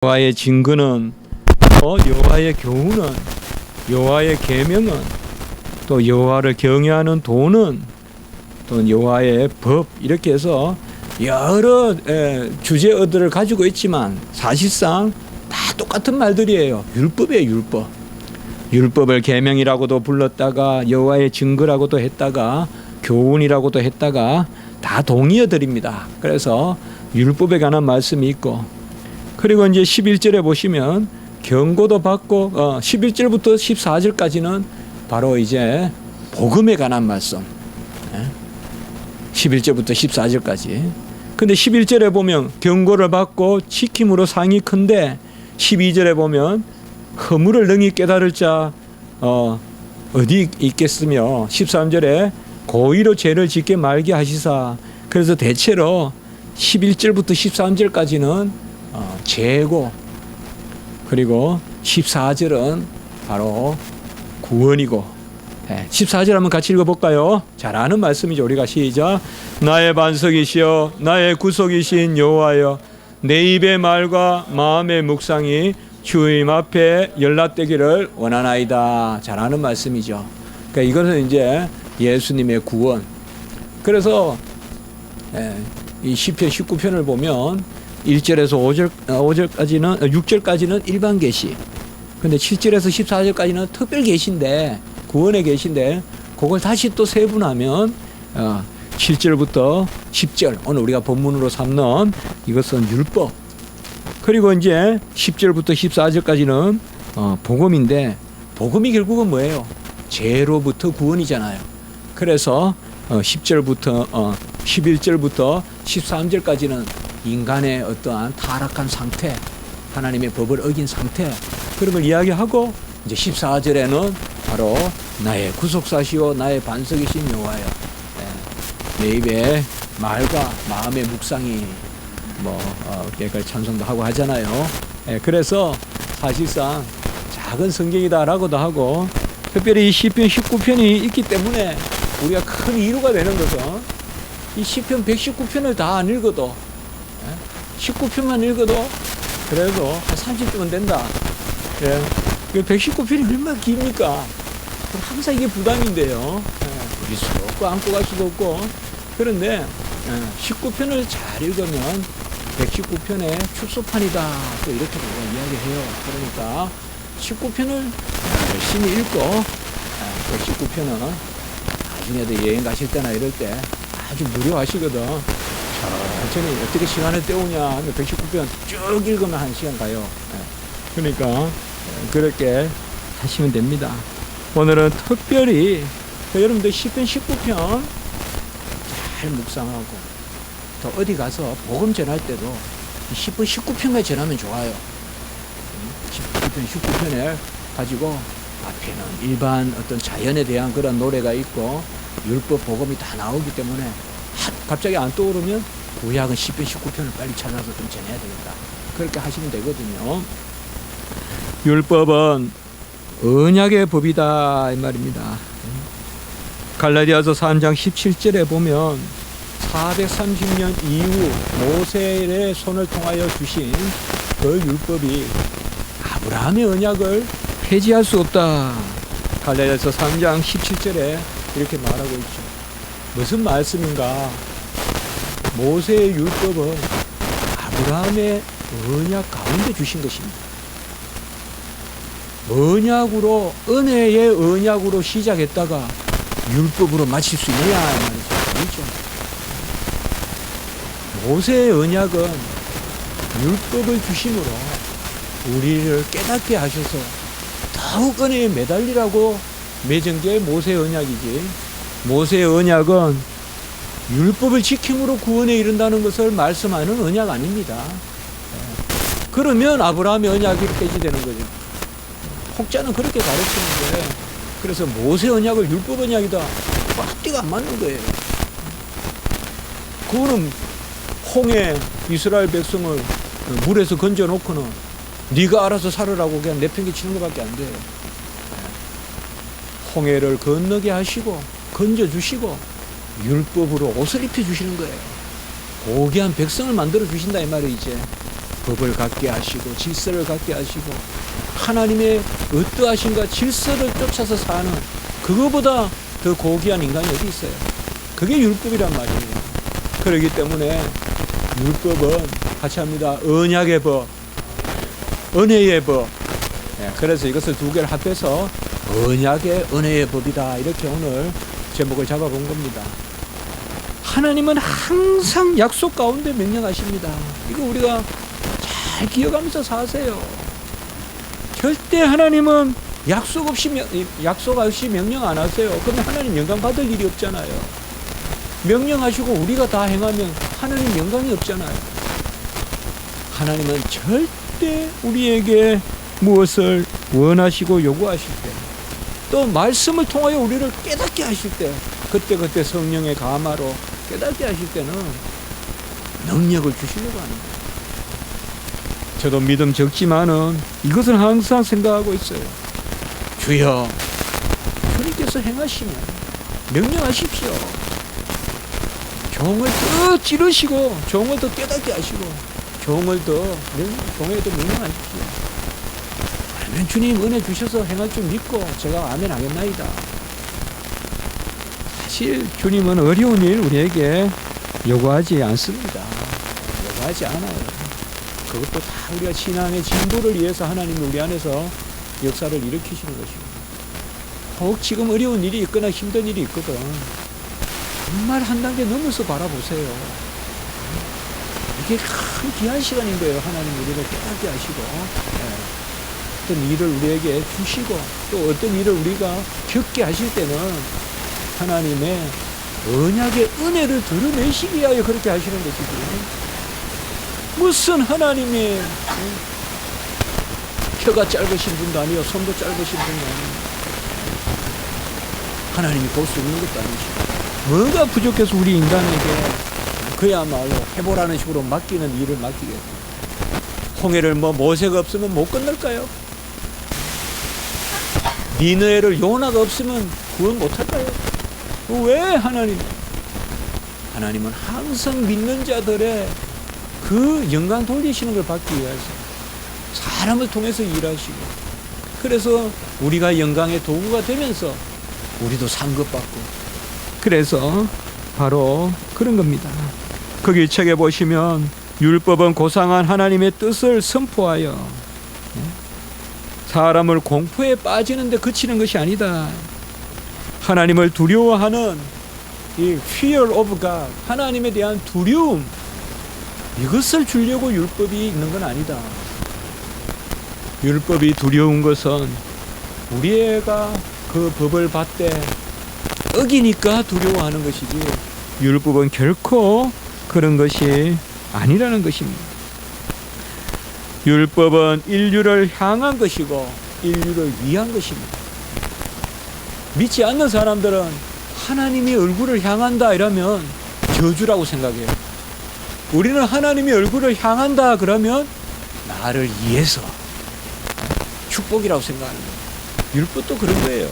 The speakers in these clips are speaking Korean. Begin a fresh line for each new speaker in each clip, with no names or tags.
여호와의 증거는 여호와의 교훈은 여호와의 계명은 또 여호와를 경외하는 도는 또 여호와의 법 이렇게 해서 여러 주제어들을 가지고 있지만 사실상 다 똑같은 말들이에요. 율법이에요. 율법. 율법을 계명이라고도 불렀다가 여호와의 증거라고도 했다가 교훈이라고도 했다가 다 동의어들입니다. 그래서 율법에 관한 말씀이 있고 그리고 이제 11절에 보시면 경고도 받고 11절부터 14절까지는 바로 이제 복음에 관한 말씀 11절부터 14절까지. 근데 11절에 보면 경고를 받고 지킴으로 상이 큰데 12절에 보면 허물을 능히 깨달을 자 어디 있겠으며 13절에 고의로 죄를 짓게 말게 하시사. 그래서 대체로 11절부터 13절까지는 죄고 그리고 14절은 바로 구원이고 14절 한번 같이 읽어볼까요? 잘 아는 말씀이죠. 우리가 시작. 나의 반석이시여 나의 구속이신 여호와여 내 입의 말과 마음의 묵상이 주님 앞에 연락되기를 원하나이다. 잘 아는 말씀이죠. 그러니까 이것은 이제 예수님의 구원. 그래서 이 시편 19편을 보면 1절에서 5절까지는 6절까지는 일반 계시. 근데 7절에서 14절까지는 특별 계시인데 구원의 계시인데 그걸 다시 또 세분하면 7절부터 10절 오늘 우리가 본문으로 삼는 이것은 율법. 그리고 이제 10절부터 14절까지는 복음인데 복음이 결국은 뭐예요? 죄로부터 구원이잖아요. 그래서 10절부터 11절부터 13절까지는 인간의 어떠한 타락한 상태, 하나님의 법을 어긴 상태 그런 걸 이야기하고 이제 14절에는 바로 나의 구속사시오 나의 반석이신 여호와여 내 입에 말과 마음의 묵상이 여기까지 찬송도 하고 하잖아요. 그래서 사실상 작은 성경이다라고도 하고 특별히 이 시편 19편이 있기 때문에 우리가 큰 이유가 되는 것은 이 시편 119편을 다 안 읽어도 19편만 읽어도 그래도 한 30분은 된다. 119편이 얼마나 깁니까? 항상 이게 부담인데요. 우리 수도 없고 안고 갈 수도 없고 그런데 19편을 잘 읽으면 119편의 축소판이다. 또 이렇게 우리가 이야기해요. 그러니까 19편을 열심히 읽고 119편은 나중에도 여행 가실 때나 이럴 때 아주 무료하시거든. 천천히 어떻게 시간을 때우냐 하면 119편 쭉 읽으면 1시간 가요. 그러니까 그렇게 하시면 됩니다. 오늘은 특별히 여러분들 시편 19편 잘 묵상하고 또 어디 가서 복음 전할 때도 시편 19편에 전하면 좋아요. 시편 19편을 가지고 앞에는 일반 어떤 자연에 대한 그런 노래가 있고 율법 복음이 다 나오기 때문에 갑자기 안 떠오르면 구약은 시편 19편을 빨리 찾아서 좀 전해야 되겠다. 그렇게 하시면 되거든요. 율법은 언약의 법이다 이 말입니다. 갈라디아서 3장 17절에 보면 430년 이후 모세의 손을 통하여 주신 그 율법이 아브라함의 언약을 폐지할 수 없다. 갈라디아서 3장 17절에 이렇게 말하고 있죠. 무슨 말씀인가? 모세의 율법은 아브라함의 언약 가운데 주신 것입니다. 언약으로 은혜의 언약으로 시작했다가 율법으로 마칠 수 있느냐 말이죠. 모세의 언약은 율법을 주심으로 우리를 깨닫게 하셔서 더욱 은혜에 매달리라고 맺은 게 모세의 언약이지. 모세의 언약은 율법을 지킴으로 구원에 이른다는 것을 말씀하는 언약 아닙니다. 그러면 아브라함의 언약이 폐지되는 거죠. 혹자는 그렇게 가르치는데 그래서 모세 언약을 율법 언약이다. 앞뒤가 안 맞는 거예요. 그거는 홍해 이스라엘 백성을 물에서 건져놓고는 네가 알아서 살으라고 그냥 내팽개치는 것밖에 안 돼요. 홍해를 건너게 하시고 건져주시고 율법으로 옷을 입혀주시는 거예요. 고귀한 백성을 만들어 주신다 이 말이지. 법을 갖게 하시고 질서를 갖게 하시고 하나님의 어떠하신가 질서를 쫓아서 사는 그거보다 더 고귀한 인간이 어디 있어요? 그게 율법이란 말이에요. 그렇기 때문에 율법은 같이 합니다. 언약의 법, 은혜의 법. 그래서 이것을 두 개를 합해서 언약의 은혜의 법이다. 이렇게 오늘 제목을 잡아본 겁니다. 하나님은 항상 약속 가운데 명령하십니다. 이거 우리가 잘 기억하면서 사세요. 절대 하나님은 약속 없이 명령 안 하세요. 그러면 하나님 영광 받을 일이 없잖아요. 명령하시고 우리가 다 행하면 하나님 영광이 없잖아요. 하나님은 절대 우리에게 무엇을 원하시고 요구하실 때, 또 말씀을 통하여 우리를 깨닫게 하실 때, 그때 성령의 감화로 깨닫게 하실 때는 능력을 주시려고 합니다. 저도 믿음 적지만은 이것을 항상 생각하고 있어요. 주여, 주님께서 행하시면 명령하십시오. 종을 더 찌르시고 종을 더 깨닫게 하시고 종에게 더 명령하십시오. 그러면 주님 은혜 주셔서 행할 줄 믿고 제가 아멘 하겠나이다. 사실 주님은 어려운 일 우리에게 요구하지 않습니다. 요구하지 않아요. 그것도 다 우리가 신앙의 진보를 위해서 하나님이 우리 안에서 역사를 일으키시는 것입니다. 혹 지금 어려운 일이 있거나 힘든 일이 있거든, 정말 한 단계 넘어서 바라보세요. 이게 큰 귀한 시간인 거예요. 하나님 우리를 깨닫게 하시고 어떤 일을 우리에게 주시고 또 어떤 일을 우리가 겪게 하실 때는 하나님의 언약의 은혜를 드러내시기 위하여 그렇게 하시는 것이지, 무슨 하나님의 혀가 짧으신 분도 아니요 손도 짧으신 분도 아니요 하나님이 볼 수 없는 것도 아니시고, 뭐가 부족해서 우리 인간에게 그야말로 해보라는 식으로 맡기는 일을 맡기겠어요. 홍해를 모세가 없으면 못 건널까요? 니느웨를 요나가 없으면 구원 못할까요? 왜 하나님은 항상 믿는 자들의 그 영광 돌리시는 걸 받기 위해서 사람을 통해서 일하시고, 그래서 우리가 영광의 도구가 되면서 우리도 상급받고, 그래서 바로 그런 겁니다. 거기 책에 보시면 율법은 고상한 하나님의 뜻을 선포하여 사람을 공포에 빠지는 데 그치는 것이 아니다. 하나님을 두려워하는 이 fear of God, 하나님에 대한 두려움, 이것을 주려고 율법이 있는 건 아니다. 율법이 두려운 것은 우리가 그 법을 받되 어기니까 두려워하는 것이지, 율법은 결코 그런 것이 아니라는 것입니다. 율법은 인류를 향한 것이고 인류를 위한 것입니다. 믿지 않는 사람들은 하나님이 얼굴을 향한다 이러면 저주라고 생각해요. 우리는 하나님이 얼굴을 향한다 그러면 나를 위해서 축복이라고 생각하는 거예요. 율법도 그런 거예요.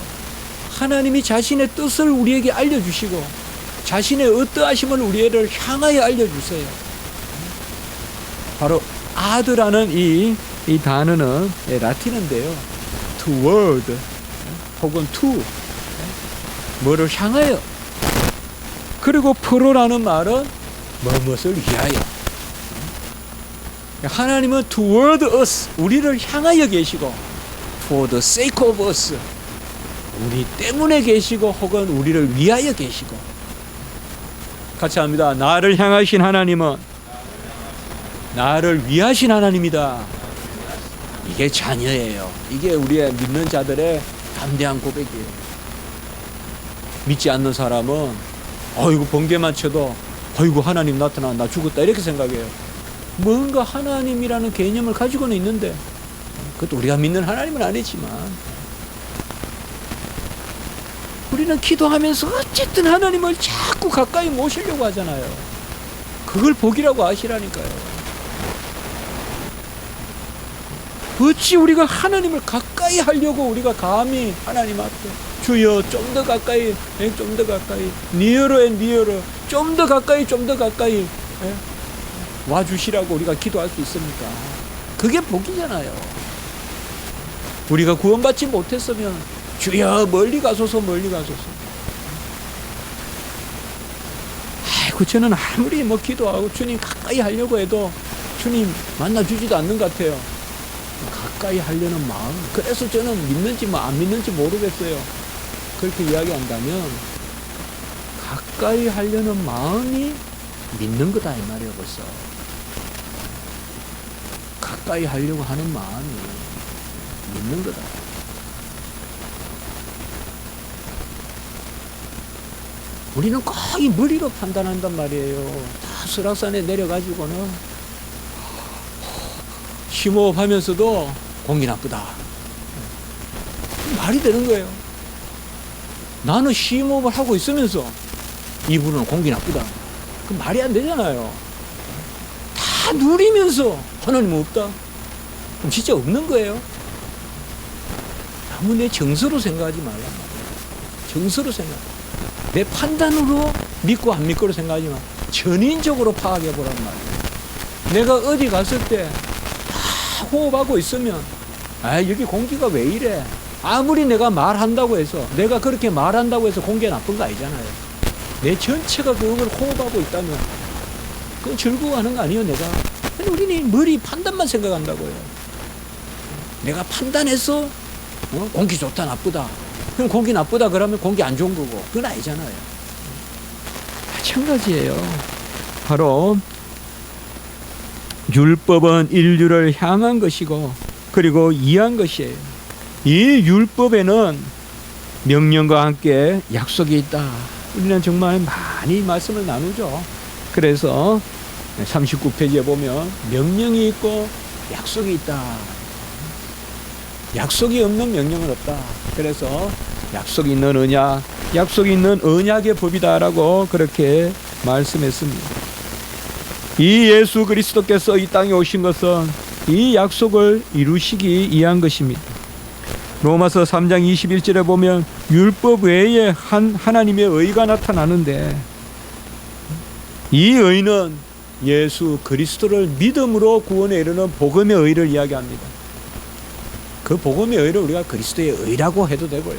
하나님이 자신의 뜻을 우리에게 알려주시고 자신의 어떠하심을 우리를 향하여 알려주세요. 바로 아드라는 이 단어는 라틴어인데요, toward 혹은 to, 뭐를 향하여, 그리고 프로라는 말은 무엇을 위하여. 하나님은 toward us, 우리를 향하여 계시고 for the sake of us, 우리 때문에 계시고 혹은 우리를 위하여 계시고. 같이 합니다. 나를 향하신 하나님은 나를 위하신 하나님이다. 이게 자녀예요. 이게 우리의 믿는 자들의 담대한 고백이에요. 믿지 않는 사람은 어이구 번개만 쳐도 어이구 하나님 나타나 나 죽었다 이렇게 생각해요. 뭔가 하나님이라는 개념을 가지고는 있는데, 그것도 우리가 믿는 하나님은 아니지만 우리는 기도하면서 어쨌든 하나님을 자꾸 가까이 모시려고 하잖아요. 그걸 복이라고 아시라니까요. 어찌 우리가 하나님을 가까이 하려고 우리가 감히 하나님 앞에 주여 좀 더 가까이, 좀 더 가까이, nearer and nearer, 좀 더 가까이, 좀 더 가까이, 와주시라고 우리가 기도할 수 있습니까? 그게 복이잖아요. 우리가 구원받지 못했으면 주여 멀리 가소서 멀리 가소서. 아이고 저는 아무리 뭐 기도하고 주님 가까이 하려고 해도 주님 만나주지도 않는 것 같아요. 가까이 하려는 마음, 그래서 저는 믿는지 뭐 안 믿는지 모르겠어요. 그렇게 이야기한다면 가까이 하려는 마음이 믿는 거다 이 말이에요. 벌써 가까이 하려고 하는 마음이 믿는 거다. 우리는 꼭 이 머리로 판단한단 말이에요. 다 설악산에 내려가지고는 심호흡하면서도 공기 나쁘다. 말이 되는 거예요. 나는 심호흡을 하고 있으면서 이분은 공기 나쁘다. 그 말이 안 되잖아요. 다 누리면서 하나님은 없다. 그럼 진짜 없는 거예요. 너무 내 정서로 생각하지 말란 말이에요. 정서로 생각. 내 판단으로 믿고 안 믿고로 생각하지 마. 전인적으로 파악해 보란 말이에요. 내가 어디 갔을 때 다 호흡하고 있으면 아 여기 공기가 왜 이래? 아무리 내가 말한다고 해서 내가 그렇게 말한다고 해서 공기가 나쁜 거 아니잖아요. 내 전체가 그걸 호흡하고 있다면 그건 즐거워하는 거 아니에요. 내가 우리는 머리 판단만 생각한다고요. 내가 판단해서 공기 좋다 나쁘다. 그럼 공기 나쁘다 그러면 공기 안 좋은 거고 그건 아니잖아요. 마찬가지예요. 바로 율법은 인류를 향한 것이고 그리고 이한 것이에요. 이 율법에는 명령과 함께 약속이 있다. 우리는 정말 많이 말씀을 나누죠. 그래서 39페이지에 보면 명령이 있고 약속이 있다. 약속이 없는 명령은 없다. 그래서 약속이 있는 언약, 약속이 있는 언약의 법이다라고 그렇게 말씀했습니다. 이 예수 그리스도께서 이 땅에 오신 것은 이 약속을 이루시기 위한 것입니다. 로마서 3장 21절에 보면 율법 외에 하나님의 의가 나타나는데 이 의는 예수 그리스도를 믿음으로 구원에 이르는 복음의 의를 이야기합니다. 그 복음의 의를 우리가 그리스도의 의라고 해도 되고요.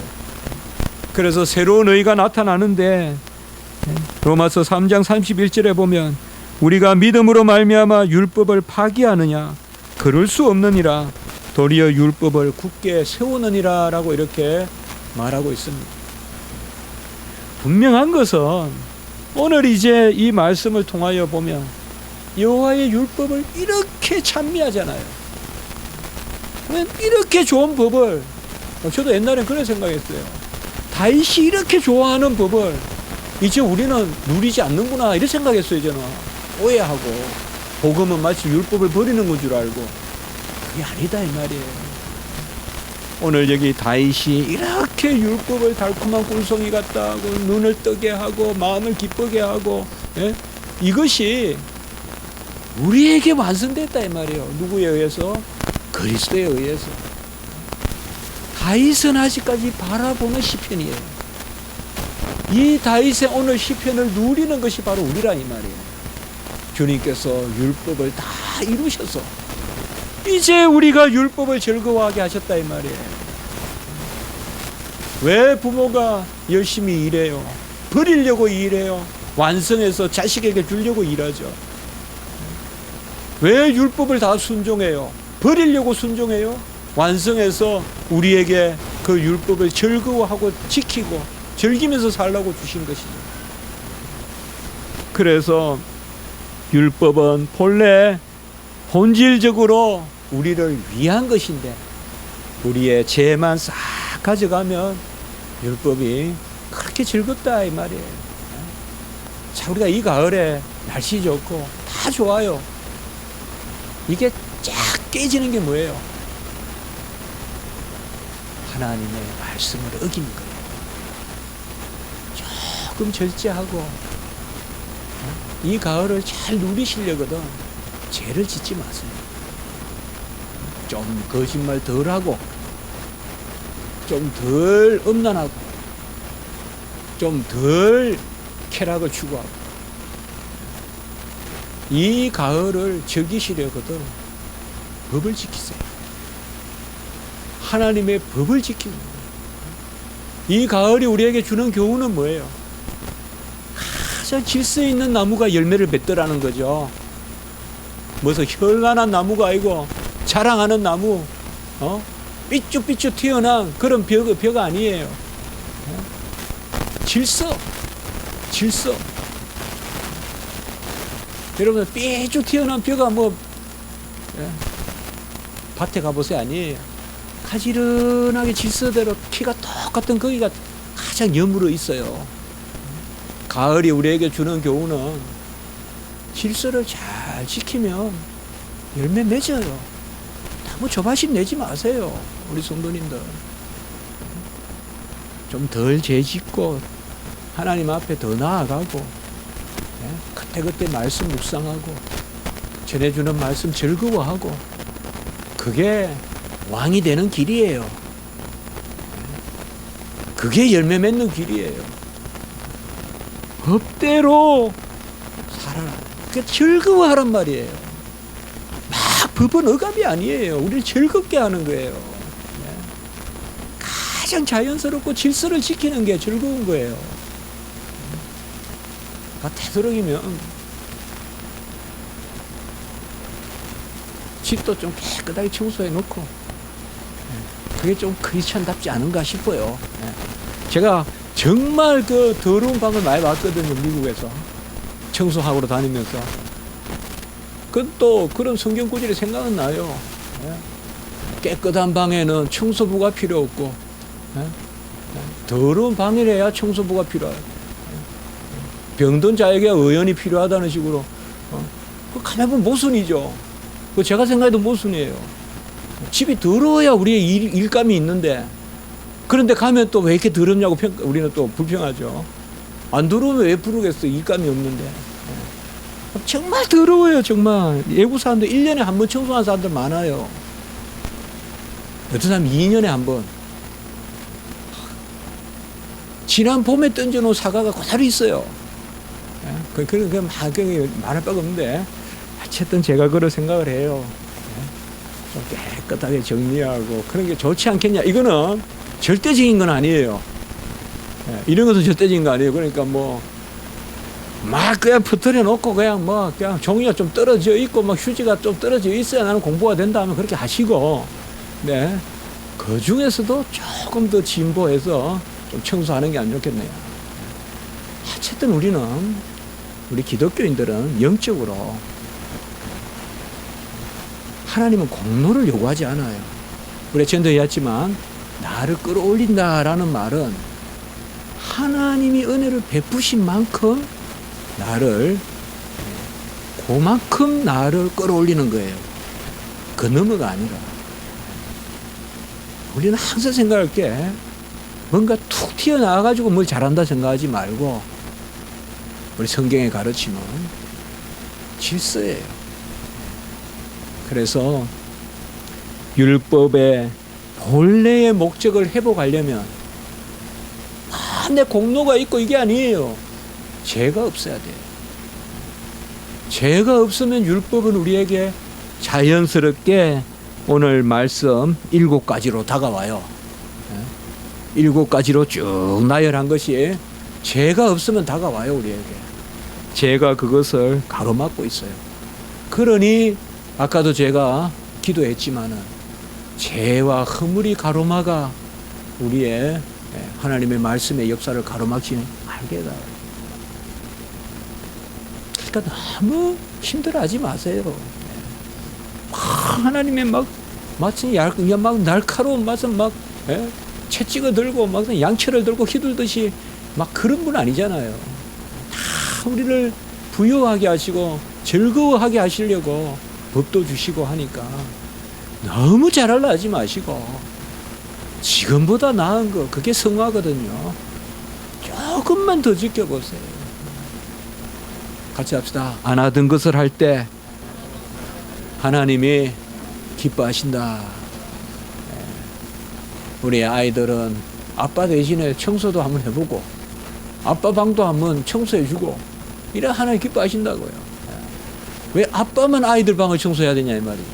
그래서 새로운 의가 나타나는데 로마서 3장 31절에 보면 우리가 믿음으로 말미암아 율법을 파기하느냐 그럴 수 없느니라 도리어 율법을 굳게 세우느니라 라고 이렇게 말하고 있습니다. 분명한 것은 오늘 이제 이 말씀을 통하여 보면 여호와의 율법을 이렇게 찬미하잖아요. 이렇게 좋은 법을 저도 옛날엔 그런 생각했어요. 다윗이 이렇게 좋아하는 법을 이제 우리는 누리지 않는구나 이런 생각했어요. 저는 오해하고 복음은 마치 율법을 버리는 건 줄 알고 그게 아니다 이 말이에요. 오늘 여기 다윗이 이렇게 율법을 달콤한 꿀송이 같다 하고 눈을 뜨게 하고 마음을 기쁘게 하고 이것이 우리에게 완성됐다 이 말이에요. 누구에 의해서? 그리스도에 의해서. 다윗은 아직까지 바라보는 시편이에요. 이 다윗의 오늘 시편을 누리는 것이 바로 우리라 이 말이에요. 주님께서 율법을 다 이루셔서 이제 우리가 율법을 즐거워하게 하셨다 이 말이에요. 왜 부모가 열심히 일해요? 버리려고 일해요? 완성해서 자식에게 주려고 일하죠. 왜 율법을 다 순종해요? 버리려고 순종해요? 완성해서 우리에게 그 율법을 즐거워하고 지키고 즐기면서 살라고 주신 것이죠. 그래서 율법은 본래 본질적으로 우리를 위한 것인데 우리의 죄만 싹 가져가면 율법이 그렇게 즐겁다 이 말이에요. 자, 우리가 이 가을에 날씨 좋고 다 좋아요. 이게 쫙 깨지는 게 뭐예요? 하나님의 말씀을 어기는 거예요. 조금 절제하고 이 가을을 잘 누리시려거든 죄를 짓지 마세요. 좀 거짓말 덜 하고 좀 덜 음란하고 좀 덜 쾌락을 추구하고 이 가을을 즐기시려거든 법을 지키세요. 하나님의 법을 지키는 거예요. 이 가을이 우리에게 주는 교훈은 뭐예요? 가장 질서 있는 나무가 열매를 맺더라는 거죠. 무슨 현란한 나무가 아니고 자랑하는 나무, 삐쭉삐쭉 튀어나온 그런 벽 아니에요. 질서. 여러분, 삐쭉 튀어나온 벽가 밭에 가보세요. 아니에요. 가지런하게 질서대로 키가 똑같은 거기가 가장 여물어 있어요. 가을이 우리에게 주는 교훈은 질서를 잘 지키면 열매 맺어요. 너무 조바심 내지 마세요. 우리 성도님들. 좀 덜 죄짓고 하나님 앞에 더 나아가고 그때그때 말씀 묵상하고 전해주는 말씀 즐거워하고 그게 왕이 되는 길이에요. 그게 열매 맺는 길이에요. 법대로 살아라. 그게 즐거워하란 말이에요. 막 법은 억압이 아니에요. 우리를 즐겁게 하는 거예요. 가장 자연스럽고 질서를 지키는 게 즐거운 거예요. 되도록이면 집도 좀 깨끗하게 청소해 놓고 그게 좀 크리스찬답지 않은가 싶어요. 제가 정말 그 더러운 방을 많이 봤거든요. 미국에서 청소하러 다니면서. 또 그런 성경 구절이 생각은 나요. 깨끗한 방에는 청소부가 필요 없고 더러운 방이래야 청소부가 필요해요. 병든 자에게 의원이 필요하다는 식으로 그 가만 보면 모순이죠. 그 제가 생각해도 모순이에요. 집이 더러워야 우리의 일감이 있는데 그런데 가면 또 왜 이렇게 더럽냐고 우리는 또 불평하죠. 안 더러우면 왜 부르겠어. 일감이 없는데. 정말 더러워요. 정말 외국 사람들 1년에 한 번 청소하는 사람들 많아요. 어떤 사람 2년에 한 번. 지난 봄에 던져놓은 사과가 그대로 있어요. 그런 말할 바가 없는데 어쨌든 제가 그런 생각을 해요. 좀 깨끗하게 정리하고 그런 게 좋지 않겠냐. 이거는 절대적인 건 아니에요. 이런 것은 절대적인 거 아니에요. 그러니까 막 그냥 퍼뜨려 놓고 그냥 종이가 좀 떨어져 있고 휴지가 좀 떨어져 있어야 나는 공부가 된다 하면 그렇게 하시고, 그 중에서도 조금 더 진보해서 좀 청소하는 게 안 좋겠네요. 어쨌든 우리 기독교인들은 영적으로 하나님은 공로를 요구하지 않아요. 우리 전도 했지만 나를 끌어올린다라는 말은 하나님이 은혜를 베푸신 만큼 그만큼 나를 끌어올리는 거예요. 그 너머가 아니라. 우리는 항상 생각할 게 뭔가 툭 튀어나와가지고 뭘 잘한다 생각하지 말고 우리 성경의 가르침은 질서예요. 그래서 율법의 본래의 목적을 회복하려면 내 공로가 있고 이게 아니에요. 죄가 없어야 돼요. 죄가 없으면 율법은 우리에게 자연스럽게 오늘 말씀 7가지로 다가와요. 7가지로 쭉 나열한 것이 죄가 없으면 다가와요. 우리에게. 죄가 그것을 가로막고 있어요. 그러니 아까도 제가 기도했지만은 죄와 허물이 가로막아 우리의 하나님의 말씀의 역사를 가로막지 말게 해달라요. 그러니까 너무 힘들어하지 마세요. 하나님의 마치 날카로운 맛은 채찍을 들고 양철을 들고 휘둘듯이 그런 분 아니잖아요. 다 우리를 부유하게 하시고 즐거워하게 하시려고 법도 주시고 하니까 너무 잘하려 하지 마시고 지금보다 나은 거 그게 성화거든요. 조금만 더 지켜보세요. 같이 합시다. 안 하던 것을 할 때 하나님이 기뻐하신다. 우리 아이들은 아빠 대신에 청소도 한번 해보고 아빠 방도 한번 청소해주고 이래 하나님 기뻐하신다고요. 왜 아빠만 아이들 방을 청소해야 되냐 이 말이에요.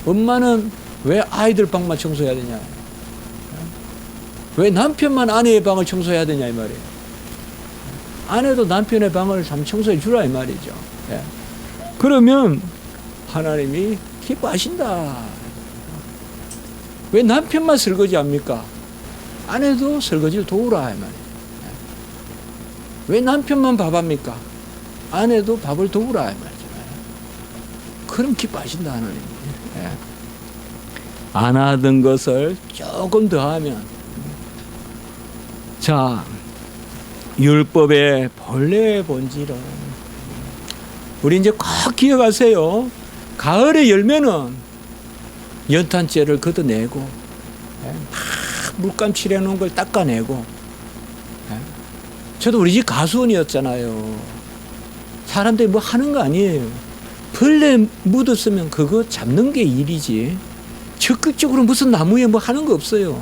엄마는 왜 아이들 방만 청소해야 되냐. 왜 남편만 아내의 방을 청소해야 되냐 이 말이에요. 아내도 남편의 방을 참 청소해 주라 이 말이죠. 예. 그러면 하나님이 기뻐하신다. 왜 남편만 설거지 합니까? 아내도 설거지를 도우라 이 말이에요. 예. 왜 남편만 밥 합니까? 아내도 밥을 도우라 이 말이죠. 그럼 기뻐하신다 하나님이. 예. 안 하던 것을 조금 더 하면, 자, 율법의 본래의 본질은, 우리 이제 꼭 기억하세요. 가을의 열매는 연탄재를 걷어내고, 막 물감 칠해놓은 걸 닦아내고. 저도 우리 집 가수원이었잖아요. 사람들이 뭐 하는 거 아니에요. 벌레 묻었으면 그거 잡는 게 일이지. 적극적으로 무슨 나무에 뭐 하는 거 없어요.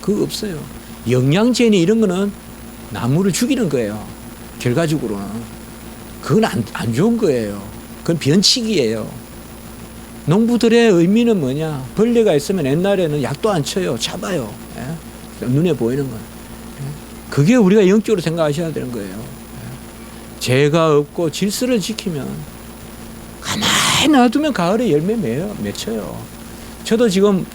그거 없어요. 영양제니 이런 거는 나무를 죽이는 거예요. 결과적으로는. 그건 안 좋은 거예요. 그건 변칙이에요. 농부들의 의미는 뭐냐? 벌레가 있으면 옛날에는 약도 안 쳐요. 잡아요. 예? 눈에 보이는 건. 예? 그게 우리가 영적으로 생각하셔야 되는 거예요. 예? 죄가 없고 질서를 지키면, 가만히 놔두면 가을에 열매 맺혀요. 저도 지금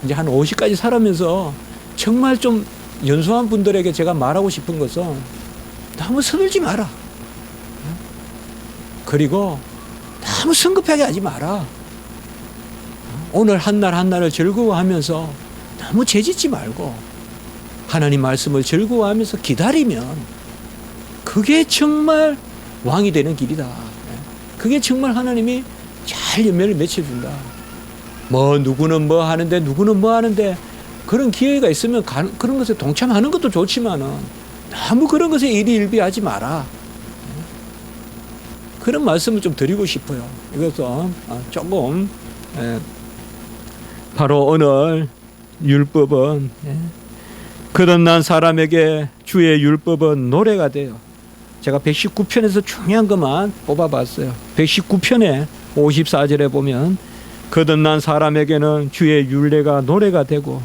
이제 한 50까지 살아면서 정말 좀 연소한 분들에게 제가 말하고 싶은 것은 너무 서둘지 마라. 그리고 너무 성급하게 하지 마라. 오늘 한 날 한 날을 즐거워하면서 너무 죄짓지 말고 하나님 말씀을 즐거워하면서 기다리면 그게 정말 왕이 되는 길이다. 그게 정말 하나님이 잘 열매를 맺혀준다. 뭐 누구는 뭐 하는데 누구는 뭐 하는데 그런 기회가 있으면 그런 것에 동참하는 것도 좋지만은 너무 그런 것에 일희일비하지 마라. 그런 말씀을 좀 드리고 싶어요. 이것은 조금 바로 오늘 율법은 거듭난 사람에게 주의 율법은 노래가 돼요. 제가 119편에서 중요한 것만 뽑아봤어요. 119편에 54절에 보면 거듭난 사람에게는 주의 율례가 노래가 되고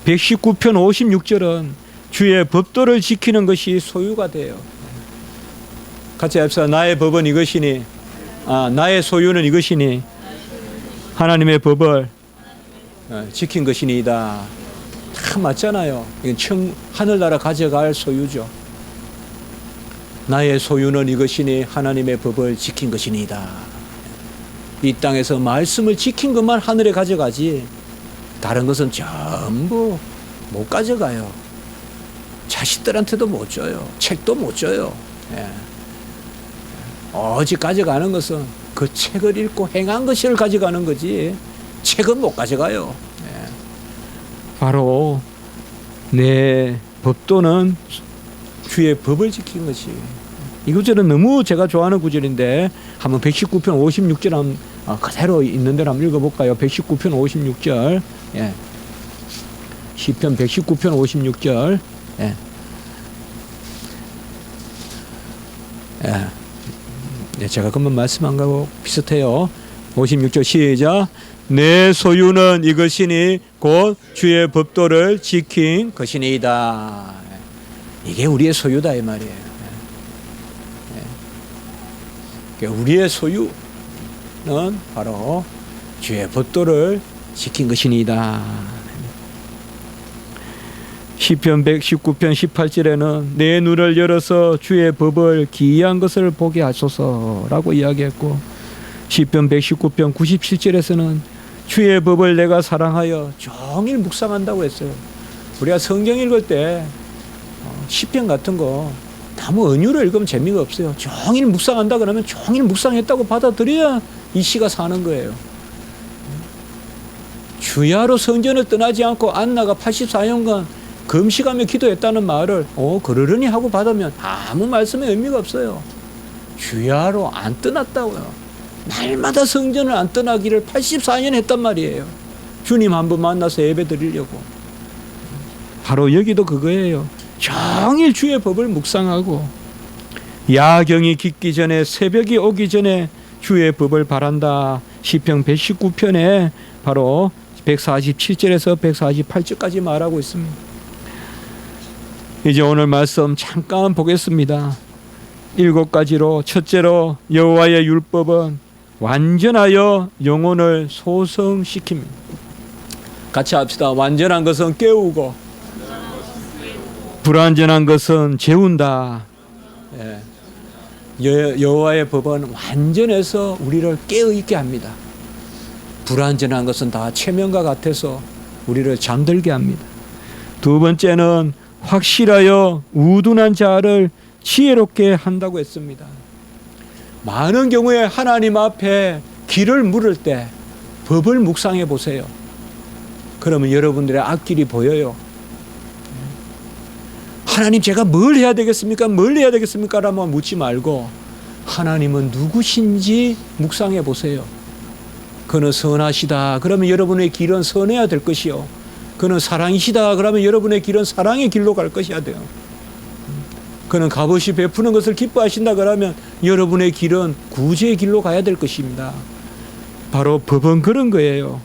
119편 56절은 주의 법도를 지키는 것이 소유가 돼요. 같이 합시다. 나의 법은 이것이니, 나의 소유는 이것이니 하나님의 법을 지킨 것이니이다. 다 맞잖아요. 이건 하늘나라 가져갈 소유죠. 나의 소유는 이것이니 하나님의 법을 지킨 것이니이다. 이 땅에서 말씀을 지킨 것만 하늘에 가져가지 다른 것은 전부 못 가져가요. 자식들한테도 못 줘요. 책도 못 줘요. 예. 오직 가져가는 것은 그 책을 읽고 행한 것을 가져가는 거지 책은 못 가져가요. 예. 바로 내 법도는 주의 법을 지킨 것이. 이 구절은 너무 제가 좋아하는 구절인데 한번 119편 56절 한번 그대로 있는 대로 한번 읽어볼까요? 119편 56절. 예. 시편 119편 56절. 예. 예. 네, 제가 금방 말씀한 거하고 비슷해요. 56절 시작. 내 소유는 이것이니 곧 주의 법도를 지킨 것이니이다. 이게 우리의 소유다 이 말이에요. 우리의 소유는 바로 주의 법도를 지킨 것이니이다. 시편 119편 18절에는 내 눈을 열어서 주의 법을 기이한 것을 보게 하소서라고 이야기했고 시편 119편 97절에서는 주의 법을 내가 사랑하여 종일 묵상한다고 했어요. 우리가 성경 읽을 때 시편 같은 거 너무 은유를 읽으면 재미가 없어요. 종일 묵상한다 그러면 종일 묵상했다고 받아들여야 이 시가 사는 거예요. 주야로 성전을 떠나지 않고 안나가 84년간 금식하며 기도했다는 말을 그러려니 하고 받으면 아무 말씀에 의미가 없어요. 주야로 안 떠났다고요. 날마다 성전을 안 떠나기를 84년 했단 말이에요. 주님 한 번 만나서 예배 드리려고. 바로 여기도 그거예요. 종일 주의 법을 묵상하고 야경이 깊기 전에 새벽이 오기 전에 주의 법을 바란다. 시편 119편에 바로 147절에서 148절까지 말하고 있습니다. 이제 오늘 말씀 잠깐 보겠습니다. 7가지로 첫째로 여호와의 율법은 완전하여 영혼을 소성시킵니다. 같이 합시다. 완전한 것은 깨우고 불완전한 것은 재운다. 여호와의 법은 완전해서 우리를 깨어있게 합니다. 불완전한 것은 다 체면과 같아서 우리를 잠들게 합니다. 두 번째는 확실하여 우둔한 자를 지혜롭게 한다고 했습니다. 많은 경우에 하나님 앞에 길을 물을 때 법을 묵상해 보세요. 그러면 여러분들의 앞길이 보여요. 하나님 제가 뭘 해야 되겠습니까? 뭘 해야 되겠습니까? 라고 묻지 말고 하나님은 누구신지 묵상해 보세요. 그는 선하시다. 그러면 여러분의 길은 선해야 될 것이요. 그는 사랑이시다. 그러면 여러분의 길은 사랑의 길로 갈 것이야 돼요. 그는 값없이 베푸는 것을 기뻐하신다. 그러면 여러분의 길은 구제의 길로 가야 될 것입니다. 바로 법은 그런 거예요.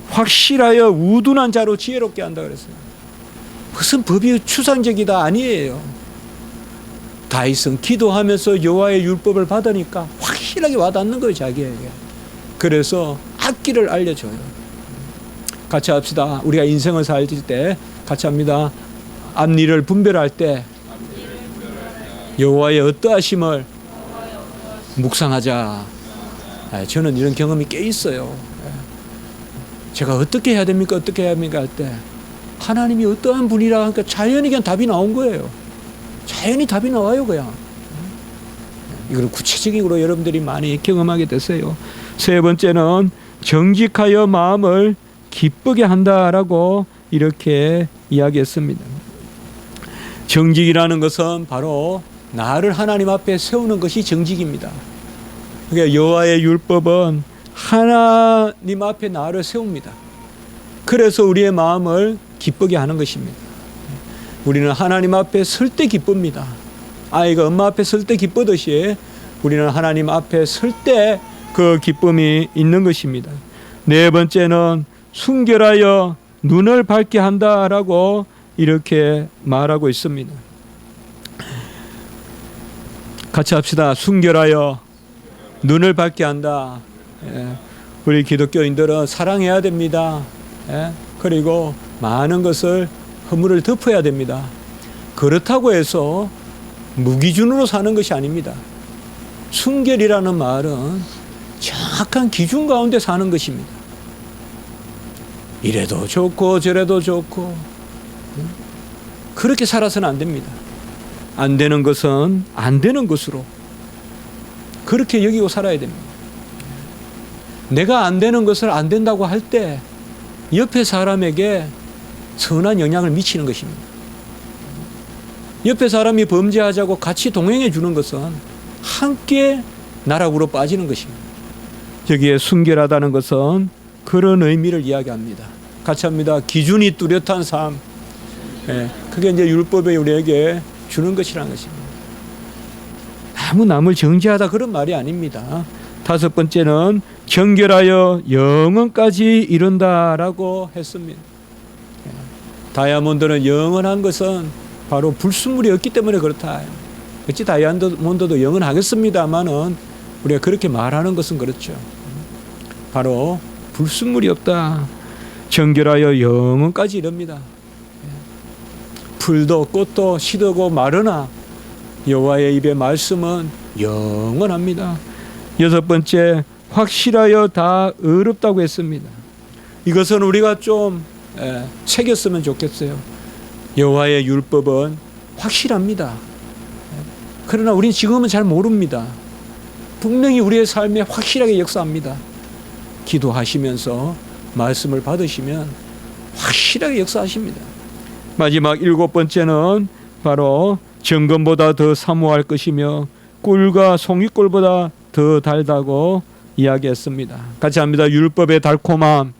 확실하여 우둔한 자로 지혜롭게 한다 그랬어요. 무슨 법이 추상적이다 아니에요. 다윗은 기도하면서 여호와의 율법을 받으니까 확실하게 와닿는 거예요, 자기에게. 그래서 앞길을 알려줘요. 같이 합시다. 우리가 인생을 살 때 같이 합니다. 앞일을 분별할 때 여호와의 어떠하심을 묵상하자. 저는 이런 경험이 꽤 있어요. 제가 어떻게 해야 됩니까? 어떻게 해야 합니까? 할 때 하나님이 어떠한 분이라 하니까 자연히 그냥 답이 나온 거예요. 자연히 답이 나와요, 그냥. 이걸 구체적으로 여러분들이 많이 경험하게 됐어요. 세 번째는 정직하여 마음을 기쁘게 한다라고 이렇게 이야기했습니다. 정직이라는 것은 바로 나를 하나님 앞에 세우는 것이 정직입니다. 그러니까 여호와의 율법은 하나님 앞에 나를 세웁니다. 그래서 우리의 마음을 기쁘게 하는 것입니다. 우리는 하나님 앞에 설 때 기쁩니다. 아이가 엄마 앞에 설 때 기쁘듯이 우리는 하나님 앞에 설 때 그 기쁨이 있는 것입니다. 네 번째는 순결하여 눈을 밝게 한다라고 이렇게 말하고 있습니다. 같이 합시다. 순결하여 눈을 밝게 한다. 우리 기독교인들은 사랑해야 됩니다. 그리고 많은 것을 허물을 덮어야 됩니다. 그렇다고 해서 무기준으로 사는 것이 아닙니다. 순결이라는 말은 정확한 기준 가운데 사는 것입니다. 이래도 좋고 저래도 좋고 그렇게 살아서는 안 됩니다. 안 되는 것은 안 되는 것으로 그렇게 여기고 살아야 됩니다. 내가 안 되는 것을 안 된다고 할 때 옆에 사람에게 선한 영향을 미치는 것입니다. 옆에 사람이 범죄하자고 같이 동행해 주는 것은 함께 나락으로 빠지는 것입니다. 여기에 순결하다는 것은 그런 의미를 이야기합니다. 같이 합니다. 기준이 뚜렷한 삶. 그게 이제 율법이 우리에게 주는 것이라는 것입니다. 남을 정죄하다 그런 말이 아닙니다. 다섯 번째는 정결하여 영원까지 이른다라고 했습니다. 다이아몬드는 영원한 것은 바로 불순물이 없기 때문에 그렇다. 어찌 다이아몬드도 영원하겠습니다만은 우리가 그렇게 말하는 것은 그렇죠. 바로 불순물이 없다. 정결하여 영원까지 이릅니다. 풀도 꽃도 시들고 마르나 여호와의 입의 말씀은 영원합니다. 여섯 번째, 확실하여 다 의롭다고 했습니다. 이것은 우리가 좀 새겼으면 좋겠어요. 여호와의 율법은 확실합니다. 그러나 우리는 지금은 잘 모릅니다. 분명히 우리의 삶에 확실하게 역사합니다. 기도하시면서 말씀을 받으시면 확실하게 역사하십니다. 마지막 일곱 번째는 바로 정금보다 더 사모할 것이며 꿀과 송이꿀보다 더 달다고 이야기했습니다. 같이 합니다. 율법의 달콤함.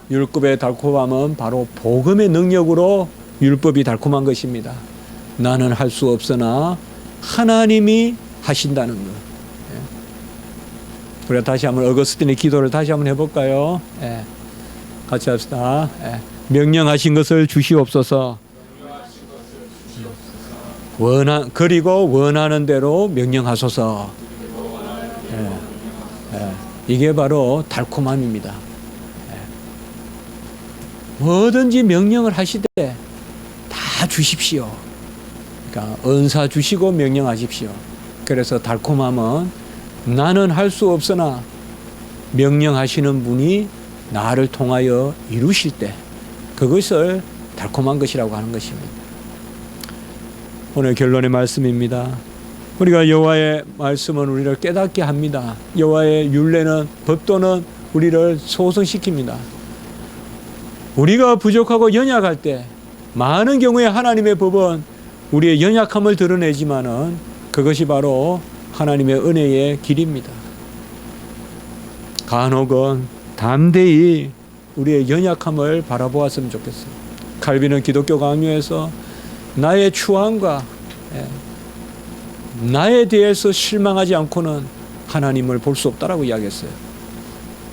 율법의 달콤함은 바로 복음의 능력으로 율법이 달콤한 것입니다. 나는 할 수 없으나 하나님이 하신다는 것. 예. 우리가 다시 한번 어거스틴의 기도를 다시 한번 해볼까요? 예. 같이 합시다. 예. 명령하신 것을 주시옵소서. 그리고 원하는 대로 명령하소서. 예. 예. 이게 바로 달콤함입니다. 예. 뭐든지 명령을 하시되 다 주십시오. 그러니까 은사 주시고 명령하십시오. 그래서 달콤함은 나는 할 수 없으나 명령하시는 분이 나를 통하여 이루실 때 그것을 달콤한 것이라고 하는 것입니다. 오늘 결론의 말씀입니다. 우리가 여호와의 말씀은 우리를 깨닫게 합니다. 여호와의 율례는, 법도는 우리를 소성시킵니다. 우리가 부족하고 연약할 때 많은 경우에 하나님의 법은 우리의 연약함을 드러내지만은 그것이 바로 하나님의 은혜의 길입니다. 간혹은 담대히 우리의 연약함을 바라보았으면 좋겠어요. 칼빈은 기독교 강요에서 나의 추함과 나에 대해서 실망하지 않고는 하나님을 볼 수 없다라고 이야기했어요.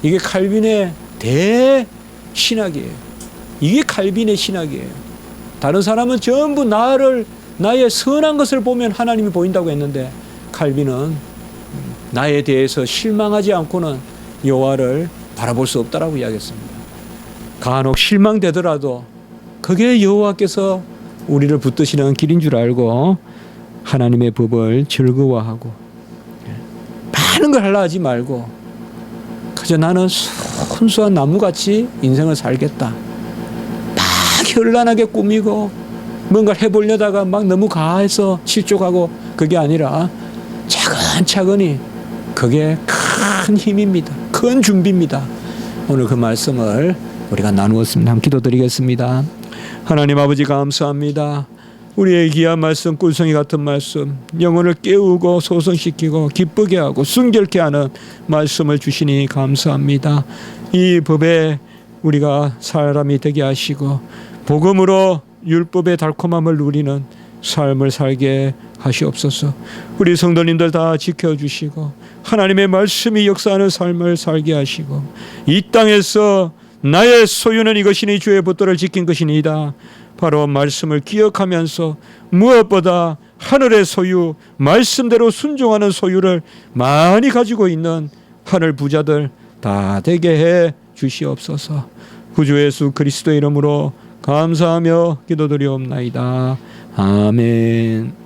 이게 칼빈의 대신학이에요. 이게 칼빈의 신학이에요. 다른 사람은 전부 나의 선한 것을 보면 하나님이 보인다고 했는데 칼빈은 나에 대해서 실망하지 않고는 여호와를 바라볼 수 없다라고 이야기했습니다. 간혹 실망되더라도 그게 여호와께서 우리를 붙드시는 길인 줄 알고 하나님의 법을 즐거워하고 많은 걸 하려 하지 말고 그저 나는 순수한 나무같이 인생을 살겠다. 막 현란하게 꾸미고 뭔가를 해보려다가 막 너무 가해서 실족하고 그게 아니라 차근차근히 그게 큰 힘입니다. 큰 준비입니다. 오늘 그 말씀을 우리가 나누었습니다. 한번 기도드리겠습니다. 하나님 아버지 감사합니다. 우리의 귀한 말씀, 꿀송이 같은 말씀, 영혼을 깨우고 소성시키고 기쁘게 하고 순결케 하는 말씀을 주시니 감사합니다. 이 법에 우리가 사람이 되게 하시고 복음으로 율법의 달콤함을 누리는 삶을 살게 하시옵소서. 우리 성도님들 다 지켜주시고 하나님의 말씀이 역사하는 삶을 살게 하시고 이 땅에서 나의 소유는 이것이니 주의 법도를 지킨 것이니이다. 바로 말씀을 기억하면서 무엇보다 하늘의 소유, 말씀대로 순종하는 소유를 많이 가지고 있는 하늘 부자들 다 되게 해 주시옵소서. 구주 예수 그리스도의 이름으로 감사하며 기도드리옵나이다. 아멘.